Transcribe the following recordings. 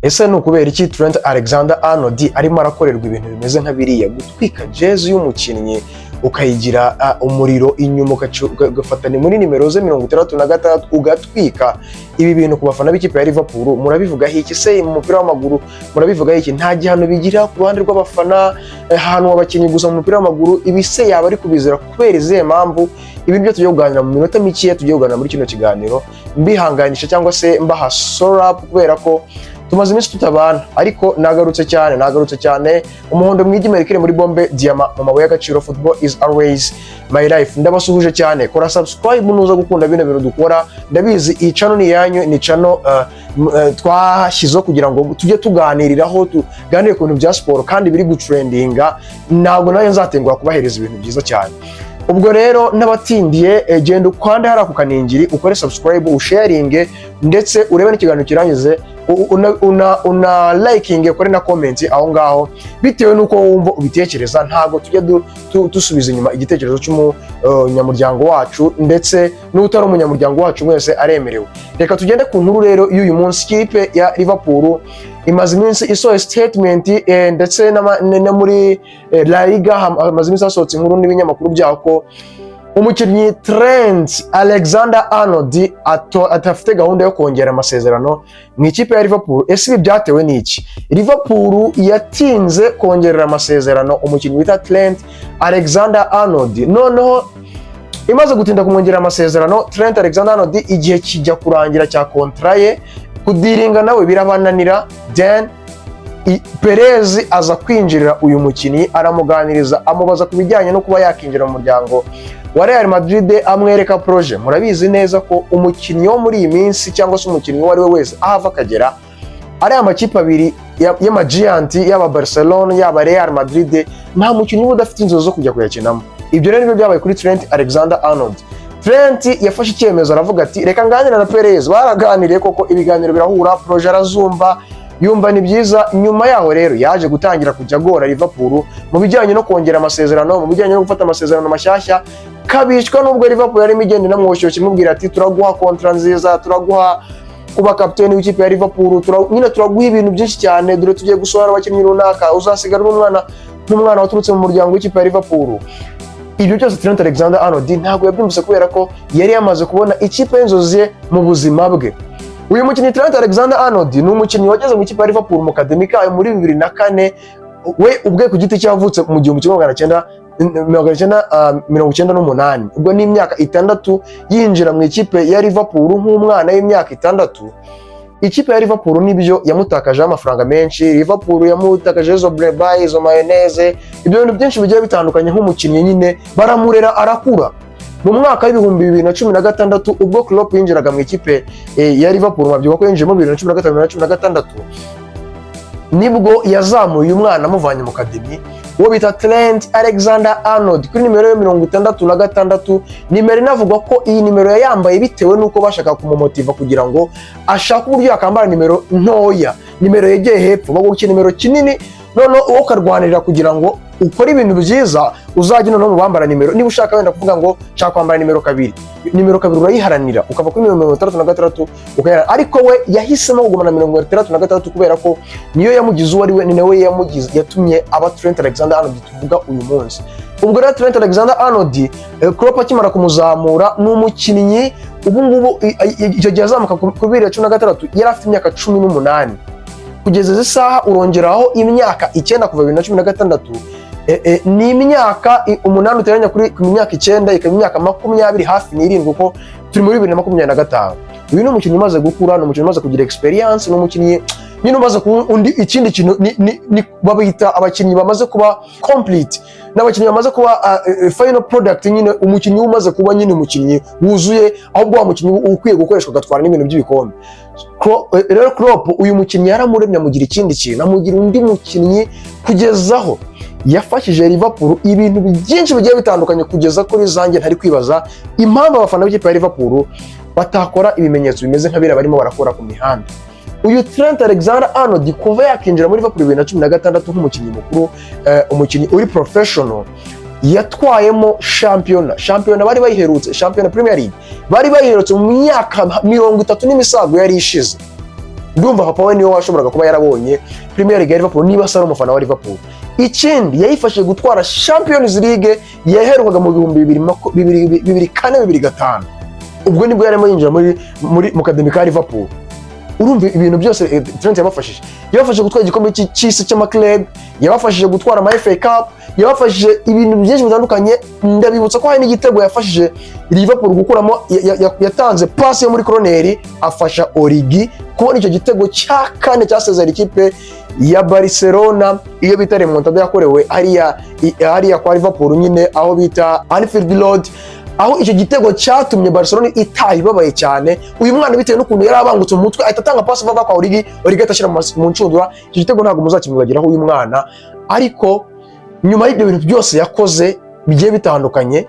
Ese ni ukubera iki Trent Alexander-Arnold arimo arakorerwa ibintu bimeze nka biriya, gutwika jezi y'umukinnyi ukayigira umuriro inyuma ugafatana muri nimero ze 66 ugatwika? Ibi bintu ku bafana b'ikipe ya Liverpool murabivugaho iki? Se mu mupira w'amaguru murabivugaho iki? Nta gihano bigira ku ruhande rw'abafana, ahantu abakinnyi gusa mu mupira w'amaguru? Ibi se yaba ari kubizira kubera izihe mpamvu? Ibi byo tugiye kuganira mu minota mike, tugiye kuganira muri kino kiganiro, mbihanganisha cyangwa se mbaha sora kubera ko tumaze iminsi tutabana, ariko nagarutse cyane. Umuhondo mwigi merekere muri bombe diama mu mabuye y'agaciro. Football is always my life. Ndabasuhuje cyane, kora subscribe nuza gukunda bino bintu dukora. Ndabizi iyi channel ni yanyu, ni channel twashyizeho kugira ngo tujye tuganiriraho, tuganire ku bintu bya sport kandi biri gutrendinga. Ntabwo nayo nzatengwa kubahereza ibintu byiza cyane. Ubwo rero n'abatindiye genda ukwande hari ako kaningiri, ukore subscribe, usharinge ndetse urebe n'ikiganiro kirangize, una liking, ukore na comment aho ngaho bitewe nuko wumva ubitekereza. Ntabwo tujya dusubiza inyuma igitekerezo cy'umunyamuryango wacu, ndetse n'utari umunyamuryango wacu mwese aremerewe. Reka tugende ku nkuru rero y'uyu munsi. Kipe ya Liverpool imaze iminsi isohoye statement, ndetse na muri La Liga hamaze iminsi hasohotse inkuru n'ibinyamakuru byaho ko umukinnyi Trent Alexander-Arnold atafite gahunda yo kongera amasezerano mu ikipe ya Liverpool. Ese ibi byatewe n'iki? Liverpool yatinze kongerera amasezerano umukinnyi wita Trent Alexander-Arnold. Noneho imaze gutinda kumwongerera amasezerano Trent Alexander-Arnold, igihe kijya kurangira cya kontra ye, kudiringa nawe birabananira. Then Perez aza kwinjirira uyu mukinnyi, aramuganiriza, amubaza ku bijyanye no kuba yakinjira mu muryango wa Real Madrid, amwereka projet. Murabizi neza ko umukinnyi wo muri iyi minsi cyangwa se umukinnyi uwo ari we wese ahava akagera, ari amakipe abiri y'amagianti, yaba Barcelona yaba Real Madrid, nta mukinnyi uba udafite inzozi zo kujya kuyakinamo. Ibyo rero nibyo byabaye kuri Trent Alexander-Arnold. Trent yafashe icyemezo, aravuga ati reka nganira na Perez. Baraganiriye koko, ibiganiro birahura, projet arazumva, yumva ni byiza. Nyuma yaho rero yaje gutangira kujya agora Liverpool mu bijyanye no kongera amasezerano, mu bijyanye no gufata amasezerano mashyashya, kabishwa nubwo Liverpool yarimo igenda inamwoshyushya kimubwira ati turaguha kontra nziza, turaguha kuba kapiteni w'ikipe ya Liverpool, nyine turaguha ibintu byinshi cyane, dore tugiye gusohora abakinnyi runaka, uzasigara n'umwana waturutse mu muryango w'ikipe ya Liverpool. Ibyo byose Trent Alexander-Arnold ntabwo yabyumvise kubera ko yari yamaze kubona ikipe y'inzozi ye mu buzima bwe. Uyu mukinnyi Trent Alexander-Arnold ni umukinnyi wageze mu ikipe ya Liverpool mu kademi kayo muri 2004. We ubwe ku giti cyavutse mu 1998. Ubwo ni imyaka 6 yinjira mu ikipe ya Liverpool nk'umwana w'imyaka 6. Ikipe ya Liverpool nibyo yamutakaje amafaranga menshi. Liverpool yamutakaje izo brebay, izo mayonnaise, ibyo bintu byinshi bigiye bitandukanye. Nk'umukinnyi nyine baramurera, arakura. Mu mwaka w'ibihumbi 2016 ubwo Klopp yinjiraga mu ikipe ya Liverpool, mabyo ko yinjiyemo 2015-2016, nibwo yazamuye umwana amuvanye mu kademi uwo bita Trent Alexander-Arnold kuri nimero 66. Nimero inavugwa ko iyi nimero yayambaye bitewe nuko bashaka kumumotiva kugira ngo ashaka uburyo yakambara nimero ntoya, nimero yegeye hepfo, bagukina nimero kinini, none uwo karwanirira kugira ngo ukora ibintu byiza uzajya noneho mubambara nimero. Niba ushaka wenda kuvuga ngo nshaka kwambara nimero 2, nimero 2 urayiharanira ukava kuri 66 ukayara, ariko we yahisemo kugumana 66 kubera ko niyo yamugize uwo ari we, ni nawe yatumye aba Trent Alexander-Arnold tuvuga uyu munsi. Ubwo rero Trent Alexander-Arnold Klopp akimara kumuzamura n'umukinnyi ubu ngubu, icyo gihe azamuka ku 2016 yari afite imyaka 18. Kugeza izi saha urongeraho imyaka 9 kuva 2016, ni imyaka 8 uteranya kuri imyaka 9 ikaba imyaka 20 hafi n'irindwi, uko turi muri 2025. Uyu ni umukinnyi umaze gukura, ni umukinnyi umaze kugira experience, ni umukinnyi nyine umaze undi ikindi kintu ni babita abakinnyi bamaze kuba complete, n'abakinnyi bamaze kuba final product, nyine umukinnyi umaze kuba nyine umukinnyi wuzuye, ahubwo wa mukinnyi ukwiye gukoreshwa gatwara n'ibintu by'ibikombe. Rero Klopp uyu mukinnyi yaramuremye amugira ikindi kintu, amugira undi mukinnyi, kugezaho yafashije Liverpool ibintu byinshi bigiye bitandukanye, kugeza kuri zanjye ntari kwibaza impamvu abafana b'ikipe ya Liverpool batakora ibimenyetso bimeze nk'abira barimo barakora ku mihanda. Uyu Trent Alexander-Arnold kuva yakinjira muri Liverpool 2016 nk'umukinnyi mukuru, umukinnyi uri professional, yatwayemo shampiyona bari bayiherutse, shampiyona Premier League bari bayiherutse mu myaka 30 n'imisago yari ishize. ndumva papa we niwe washoboraga kuba yarabonye Premier League ya Liverpool niba asa n'umufana wa Liverpool. Ikindi yayifashije gutwara Champions League yaherukaga mu 2004-2005, ubwo nibwo yarimo yinjira muri mukademi ka Liverpool. Urumva ibintu byose Trent yabafashije gutwara igikombe cy'isi cy'amaklub, yabafashije gutwara ama FA Cup, yabafashije ibintu byinshi bitandukanye. Ndabibutsa ko hari n'igitego yafashije Liverpool gukuramo, yatanze pass yo muri corner afasha Origi kubona icyo gitego cya kane cyasezera ikipe ya Barcelona, iyo bita remontada yakorewe hariya kwa Liverpool nyine aho bita Anfield Road, aho icyo gitego cyatumye Barcelona itayibabaye cyane. Uyu mwana bitewe n'ukuntu yari abangutse mu mutwe ahita atanga pass vava kwa Origi atashyira mu ncundura. Icyo gitego ntabwo muzakimwibagiraho uyu mwana. Ariko nyuma y'ibyo bintu byose yakoze bigiye bitandukanye,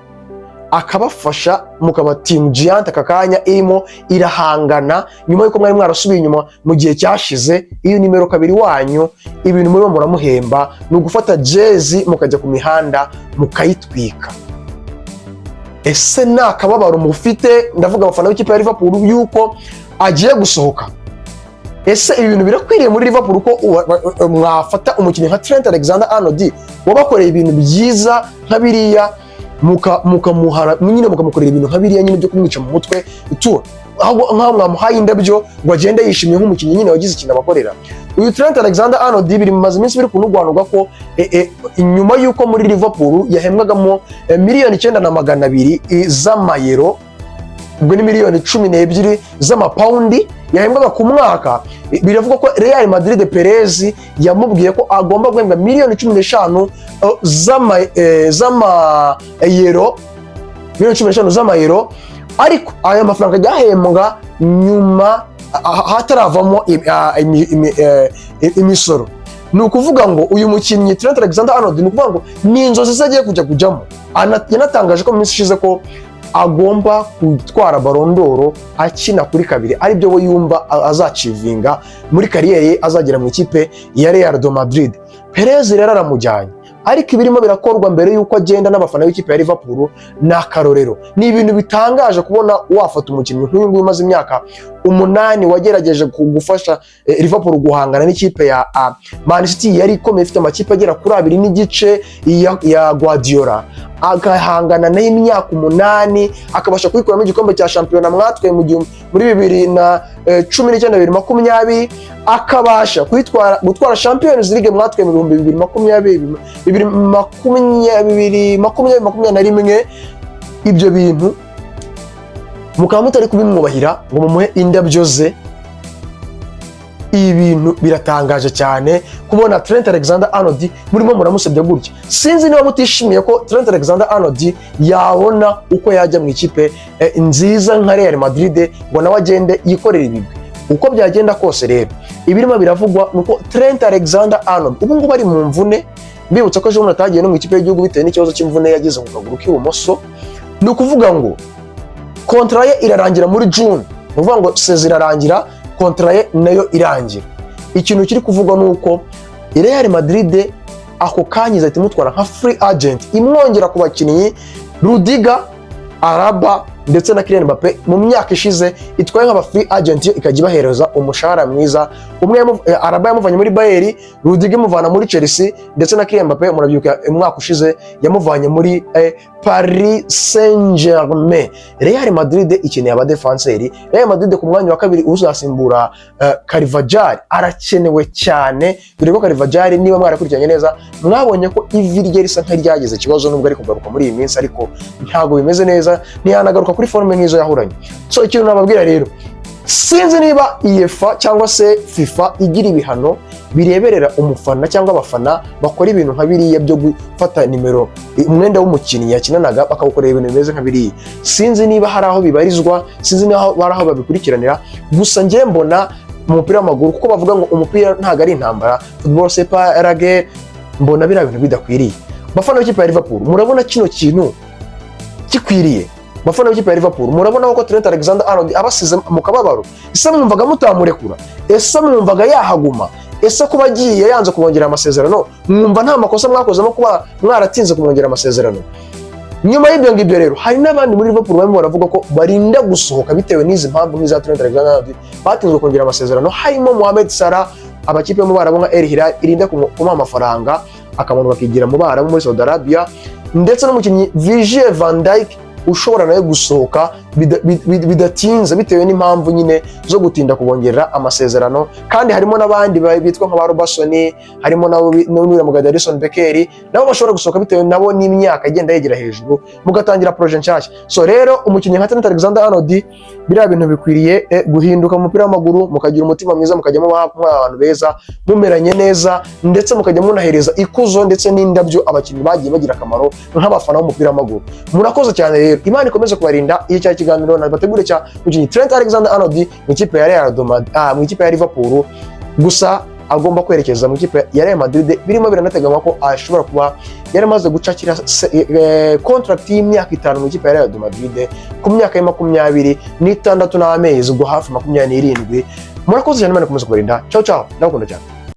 akabafasha mukaba team giant akakanya irimo irahangana nyuma y'uko mwari mwarasubiye inyuma mu gihe cyashize. Iyo nimero 2 wanyu ibintu muri muramuhemba ni ugufata jezi mukajya ku mihanda mukayitwika. Ese nakababaro mufite, ndavuga abafana b'ikipe ya Liverpool, yuko agiye gusohoka. Ese ibi bintu birakwiriye muri Liverpool ko mwafata umukinnyi nka Trent Alexander-Arnold wabakoreye ibintu byiza nka biriya mukamuhara nyine mukamukorera ibintu nka biriya nyine byo kumwica mu mutwe tu ahubwo nkaho mwamuhaye indabyo ngo agende yishimye nk'umukinnyi nyine wagize ikintu abakorera? Uyu Trent Alexander-Arnold biri mu maze iminsi biri kunugwanurwa ko inyuma y'uko muri Liverpool yahembwagamo $9,200 z'amayero, ubwo ni $12 z'amapaundi yahembwaga ku mwaka. Biravuga ko Real Madrid Perez yamubwiye ko agomba guhembwa $15 z'amayero, $15 z'amayero, ariko aya mafaranga yahembwa nyuma hataravamo imisoro. Ni ukuvuga ngo uyu mukinnyi Trent Alexander-Arnold ni ukuvuga ngo ni inzozi ze agiye kujyamo. Yanatangaje ko mu minsi ishize ko agomba gutwara Ballon d'Or akina kuri 2, ari byo we yumva azacivinga muri kariyeri ye azagera mu ikipe ya Real de Madrid. Perez rero aramujyanye, ariko ibirimo birakorwa mbere yuko agenda n'abafana b'ikipe ya Liverpool na karorero. Ni ibintu bitangaje kubona wafata umukinnyi nk'uyu nguyu umaze imyaka 8 wagerageje gufasha Liverpool guhangana n'ikipe ya Man City yari ikomeye ifite amakipe agera kuri 2 n'igice ya Guardiola, agahangana nayo imyaka 8 akabasha kwikuramo igikombe cya shampiyona mwatwe muri 2019-2020, akabasha gutwara Champions League mwatwe mu 2020-2021. Ibyo bintu mukaba mutari kubimwubahira ngo mumuhe indabyo ze. Ibintu biratangaje cyane kubona Trent Alexander-Arnold murimo muramusebya gutya. Sinzi niba mutishimiye ko Trent Alexander-Arnold yabona uko yajya mu ikipe nziza nka Real Madrid ngo nawe agende yikorera ibigwi. Uko byagenda kose rero ibirimo biravugwa nuko Trent Alexander-Arnold ubu ngubu ari mu mvune. Mbibutsa ko ejo bundi atagiye no mu ikipe y'igihugu bitewe n'ikibazo cy'imvune yagize mu kaguru k'ibumoso. Ni ukuvuga ngo kontra ye irarangira muri June, uvuga ngo sezi irarangira, kontra ye nayo irangira. Ikintu kiri kuvugwa nuko Real Madrid ako kanyiza ati mutwara nka free agent imwongera ku bakinnyi Rudiger, Alaba ndetse na Kylian Mbappe mu myaka ishize itwaye nk'aba free agent yo ikajya ibahereza umushahara mwiza. Umwe Alaba yamuvanye muri Bayern, Rudiger yamuvana muri Chelsea ndetse na Kylian Mbappe murabyuka umwaka ushize yamuvanye muri Paris Saint-Germain. Real Madrid ikeneye aba defenseurs. Real Madrid ku mwanya wa 2 uzasimbura Carvajal arakenewe cyane, dore ko Carvajal niba mwarakurikiranye neza mwabonye ko ivi rye risa nk'iryageze ikibazo nubwo ari kugaruka muri iyi minsi, ariko ntago bimeze neza, ntiyanagaruka kuri forme nk'izo yahuranye. So ikintu nababwira rero, sinzi niba UEFA cyangwa se FIFA igira ibihano bireberera umufana cyangwa abafana bakora ibintu nka biriya byo gufata nimero umwenda w'umukinnyi yakinanaga bakawukorera ibintu bimeze nka biriya. Sinzi niba hari aho bibarizwa, sinzi niba hari aho babikurikiranira. Gusa njye mbona mu mupira w'amaguru kuko bavuga ngo umupira ntago ari intambara, football c'est pas la guerre, mbona biriya bintu bidakwiriye. Bafana b'ikipe ya Liverpool murabona kino kintu kikwiriye? Bafana b'ikipe ya Liverpool murabona ko Trent Alexander-Arnold abasize mu kababaro? Ese mwumvaga mutamurekura? Ese mwumvaga yahaguma? Ese kuba agiye yanze kumwongera amasezerano mwumva nta makosa mwakozemo kuba mwaratinze kumwongera amasezerano? Nyuma y'ibyo ngibyo rero hari n'abandi muri Liverpool barimo baravuga ko barinda gusohoka bitewe n'izi mpamvu nk'iza Trent Alexander-Arnold batinzwe kongera amasezerano, harimo Mohamed Salah abakipe mu Barabu nka El Hilal irinda kumuha amafaranga akamuntu bakigira mu Barabu muri Saudi Arabia, ndetse n'umukinnyi Virgil van Dijk ushobora nawe gusohoka bidatinze bitewe n'impamvu nyine zo gutinda kubongerera amasezerano. Kandi harimo n'abandi bitwa nka Robertson, harimo n'uriya mugabo Alisson Becker, nabo bashobora gusohoka bitewe nabo n'imyaka igenda yegera hejuru mugatangira projet nshyashya. So rero umukinnyi nka Trent Alexander-Arnold biriya bintu bikwiriye guhinduka mu mupira w'amaguru, mukagira umutima mwiza, mukajya muba abantu beza, mumeranye neza, ndetse mukajya munahereza ikuzo ndetse n'indabyo abakinnyi bagiye bagira akamaro nk'abafana b'umupira w'amaguru. Murakoze cyane rero, Imana ikomeze kubarinda. Iyo cya kiganiro nabategure cya mukinnyi Trent Alexander-Arnold mu ikipe ya Liverpool, gusa agomba kwerekeza mu ikipe ya Real Madrid. Birimo biranateganywa ko ashobora kuba yaramaze gucakira contract y'imyaka 5 mu ikipe ya Real Madrid ku myaka ya 26 n'amezi, ubwo hafi 27. Murakoze cyane, Imana ikomeze kubarinda. Ciao ciao, ndakunda cyane.